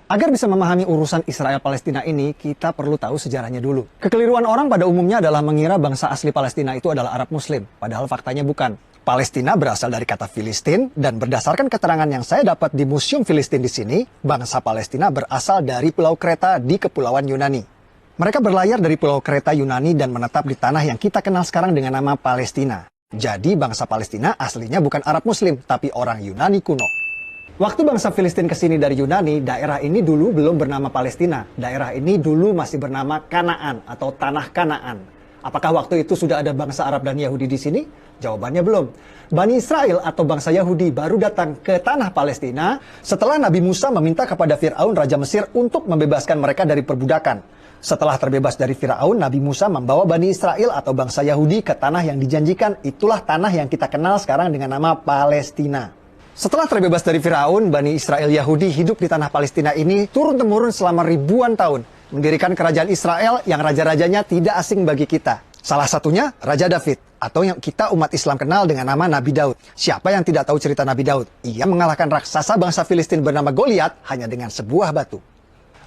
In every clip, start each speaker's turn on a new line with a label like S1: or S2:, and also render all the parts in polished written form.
S1: Agar bisa memahami urusan Israel-Palestina ini, kita perlu tahu sejarahnya dulu. Kekeliruan orang pada umumnya adalah mengira bangsa asli Palestina itu adalah Arab Muslim, padahal faktanya bukan. Palestina berasal dari kata Filistin, dan berdasarkan keterangan yang saya dapat di Museum Filistin di sini, bangsa Palestina berasal dari Pulau Kreta di Kepulauan Yunani. Mereka berlayar dari Pulau Kreta Yunani dan menetap di tanah yang kita kenal sekarang dengan nama Palestina. Jadi bangsa Palestina aslinya bukan Arab Muslim, tapi orang Yunani kuno. Waktu bangsa Filistin kesini dari Yunani, daerah ini dulu belum bernama Palestina. Daerah ini dulu masih bernama Kanaan atau Tanah Kanaan. Apakah waktu itu sudah ada bangsa Arab dan Yahudi di sini? Jawabannya belum. Bani Israel atau bangsa Yahudi baru datang ke tanah Palestina setelah Nabi Musa meminta kepada Fir'aun Raja Mesir untuk membebaskan mereka dari perbudakan. Setelah terbebas dari Fir'aun, Nabi Musa membawa Bani Israel atau bangsa Yahudi ke tanah yang dijanjikan. Itulah tanah yang kita kenal sekarang dengan nama Palestina. Setelah terbebas dari Fir'aun, Bani Israel Yahudi hidup di tanah Palestina ini turun-temurun selama ribuan tahun. Mendirikan kerajaan Israel yang raja-rajanya tidak asing bagi kita. Salah satunya Raja David, atau yang kita umat Islam kenal dengan nama Nabi Daud. Siapa yang tidak tahu cerita Nabi Daud? Ia mengalahkan raksasa bangsa Filistin bernama Goliat hanya dengan sebuah batu.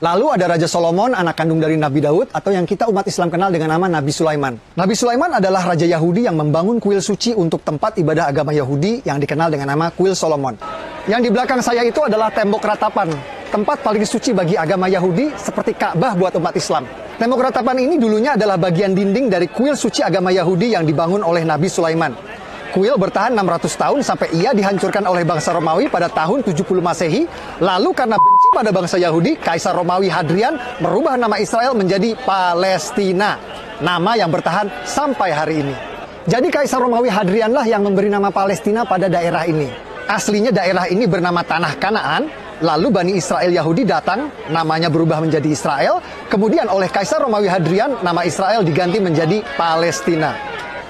S1: Lalu ada Raja Solomon, anak kandung dari Nabi Daud, atau yang kita umat Islam kenal dengan nama Nabi Sulaiman. Nabi Sulaiman adalah Raja Yahudi yang membangun kuil suci untuk tempat ibadah agama Yahudi yang dikenal dengan nama Kuil Solomon. Yang di belakang saya itu adalah tembok ratapan, tempat paling suci bagi agama Yahudi seperti Ka'bah buat umat Islam. Tembok ratapan ini dulunya adalah bagian dinding dari kuil suci agama Yahudi yang dibangun oleh Nabi Sulaiman. Kuil bertahan 600 tahun sampai ia dihancurkan oleh bangsa Romawi pada tahun 70 Masehi. Lalu karena benci pada bangsa Yahudi, Kaisar Romawi Hadrian merubah nama Israel menjadi Palestina. Nama yang bertahan sampai hari ini. Jadi Kaisar Romawi Hadrianlah yang memberi nama Palestina pada daerah ini. Aslinya daerah ini bernama Tanah Kanaan. Lalu Bani Israel Yahudi datang, namanya berubah menjadi Israel. Kemudian oleh Kaisar Romawi Hadrian, nama Israel diganti menjadi Palestina.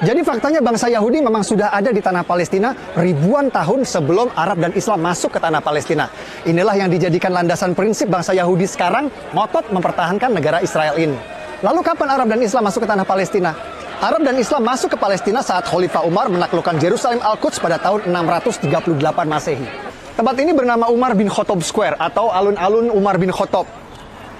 S1: Jadi faktanya bangsa Yahudi memang sudah ada di tanah Palestina ribuan tahun sebelum Arab dan Islam masuk ke tanah Palestina. Inilah yang dijadikan landasan prinsip bangsa Yahudi sekarang ngotot mempertahankan negara Israel ini. Lalu kapan Arab dan Islam masuk ke tanah Palestina? Arab dan Islam masuk ke Palestina saat Khalifah Umar menaklukkan Yerusalem Al-Quds pada tahun 638 Masehi. Tempat ini bernama Umar bin Khattab Square atau alun-alun Umar bin Khattab.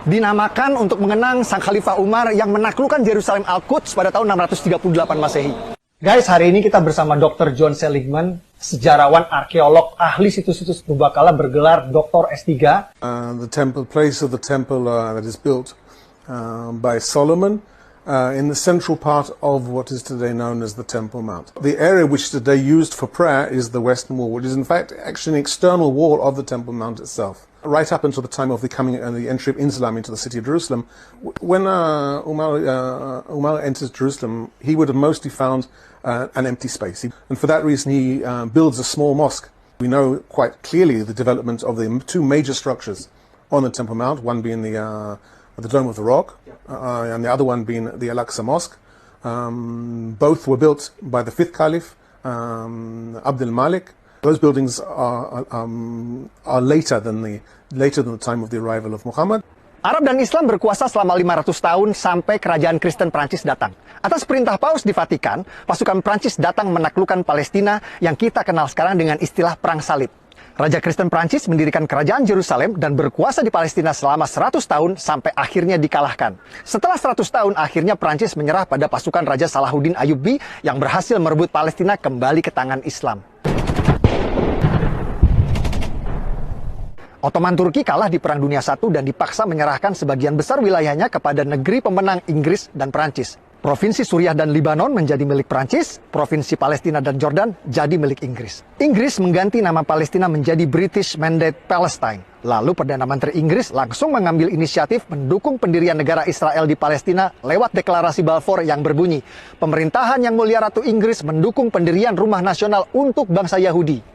S1: Dinamakan untuk mengenang sang Khalifah Umar yang menaklukkan Yerusalem Al-Quds pada tahun 638 Masehi. Guys, hari ini kita bersama Dr. John Seligman, sejarawan, arkeolog, ahli situs-situs purbakala bergelar Dr. S3.
S2: The temple place of the temple that is built by Solomon in the central part of what is today known as the Temple Mount. The area which today used for prayer is the Western Wall, which is in fact actually an external wall of the Temple Mount itself. Right up until the time of the coming and the entry of Islam into the city of Jerusalem, when Umar enters Jerusalem, he would have mostly found an empty space, and for that reason he builds a small mosque. We know quite clearly the development of the two major structures on the Temple Mount, one being the Dome of the Rock, and the other one being the Al-Aqsa Mosque. Both were built by the fifth Caliph, Abdul Malik. Those buildings are later than the time of the arrival of Muhammad.
S1: Arab dan Islam berkuasa selama 500 tahun sampai kerajaan Kristen Prancis datang. Atas perintah Paus di Vatikan, pasukan Prancis datang menaklukkan Palestina yang kita kenal sekarang dengan istilah Perang Salib. Raja Kristen Prancis mendirikan kerajaan Yerusalem dan berkuasa di Palestina selama 100 tahun sampai akhirnya dikalahkan. Setelah 100 tahun, akhirnya Prancis menyerah pada pasukan Raja Salahuddin Ayyubi yang berhasil merebut Palestina kembali ke tangan Islam. Ottoman Turki kalah di Perang Dunia I dan dipaksa menyerahkan sebagian besar wilayahnya kepada negeri pemenang Inggris dan Prancis. Provinsi Suriah dan Libanon menjadi milik Prancis, provinsi Palestina dan Jordan jadi milik Inggris. Inggris mengganti nama Palestina menjadi British Mandate Palestine. Lalu Perdana Menteri Inggris langsung mengambil inisiatif mendukung pendirian negara Israel di Palestina lewat deklarasi Balfour yang berbunyi, pemerintahan Yang Mulia Ratu Inggris mendukung pendirian rumah nasional untuk bangsa Yahudi.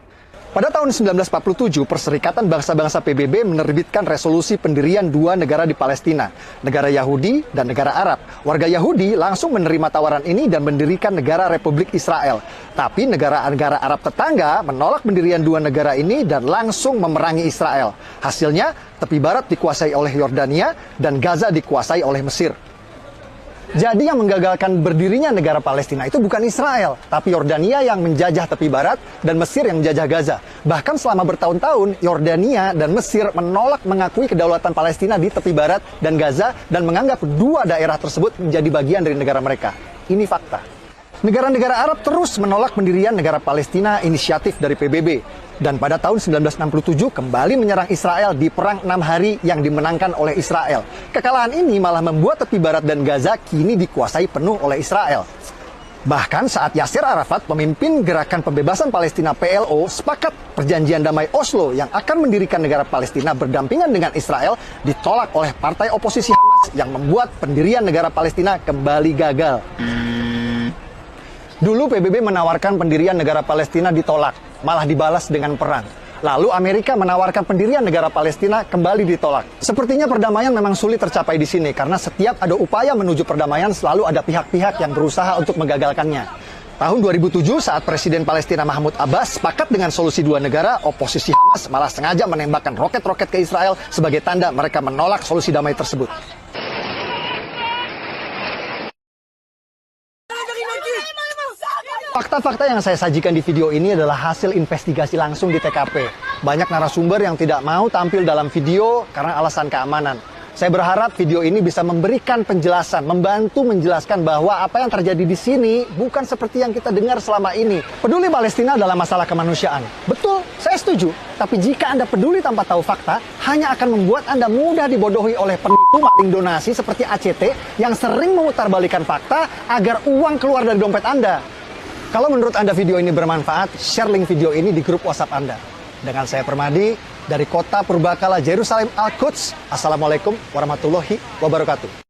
S1: Pada tahun 1947, Perserikatan Bangsa-Bangsa PBB menerbitkan resolusi pendirian dua negara di Palestina, negara Yahudi dan negara Arab. Warga Yahudi langsung menerima tawaran ini dan mendirikan negara Republik Israel. Tapi negara-negara Arab tetangga menolak pendirian dua negara ini dan langsung memerangi Israel. Hasilnya, tepi barat dikuasai oleh Yordania dan Gaza dikuasai oleh Mesir. Jadi yang menggagalkan berdirinya negara Palestina itu bukan Israel, tapi Yordania yang menjajah tepi barat dan Mesir yang menjajah Gaza. Bahkan selama bertahun-tahun, Yordania dan Mesir menolak mengakui kedaulatan Palestina di tepi barat dan Gaza dan menganggap dua daerah tersebut menjadi bagian dari negara mereka. Ini fakta. Negara-negara Arab terus menolak pendirian negara Palestina inisiatif dari PBB. Dan pada tahun 1967 kembali menyerang Israel di Perang 6 Hari yang dimenangkan oleh Israel. Kekalahan ini malah membuat tepi barat dan Gaza kini dikuasai penuh oleh Israel. Bahkan saat Yasser Arafat, pemimpin gerakan pembebasan Palestina PLO, sepakat perjanjian damai Oslo yang akan mendirikan negara Palestina berdampingan dengan Israel ditolak oleh partai oposisi Hamas yang membuat pendirian negara Palestina kembali gagal. Dulu PBB menawarkan pendirian negara Palestina ditolak, malah dibalas dengan perang. Lalu Amerika menawarkan pendirian negara Palestina kembali ditolak. Sepertinya perdamaian memang sulit tercapai di sini karena setiap ada upaya menuju perdamaian selalu ada pihak-pihak yang berusaha untuk menggagalkannya. Tahun 2007 saat Presiden Palestina Mahmud Abbas sepakat dengan solusi dua negara, oposisi Hamas malah sengaja menembakkan roket-roket ke Israel sebagai tanda mereka menolak solusi damai tersebut. Fakta-fakta yang saya sajikan di video ini adalah hasil investigasi langsung di TKP. Banyak narasumber yang tidak mau tampil dalam video karena alasan keamanan. Saya berharap video ini bisa memberikan penjelasan, membantu menjelaskan bahwa apa yang terjadi di sini bukan seperti yang kita dengar selama ini. Peduli Palestina adalah masalah kemanusiaan. Betul, saya setuju. Tapi jika Anda peduli tanpa tahu fakta, hanya akan membuat Anda mudah dibodohi oleh penipu maling donasi seperti ACT yang sering memutarbalikkan fakta agar uang keluar dari dompet Anda. Kalau menurut Anda video ini bermanfaat, share link video ini di grup WhatsApp Anda. Dengan saya Permadi, dari kota Purbakala, Yerusalem, Al-Quds. Assalamualaikum warahmatullahi wabarakatuh.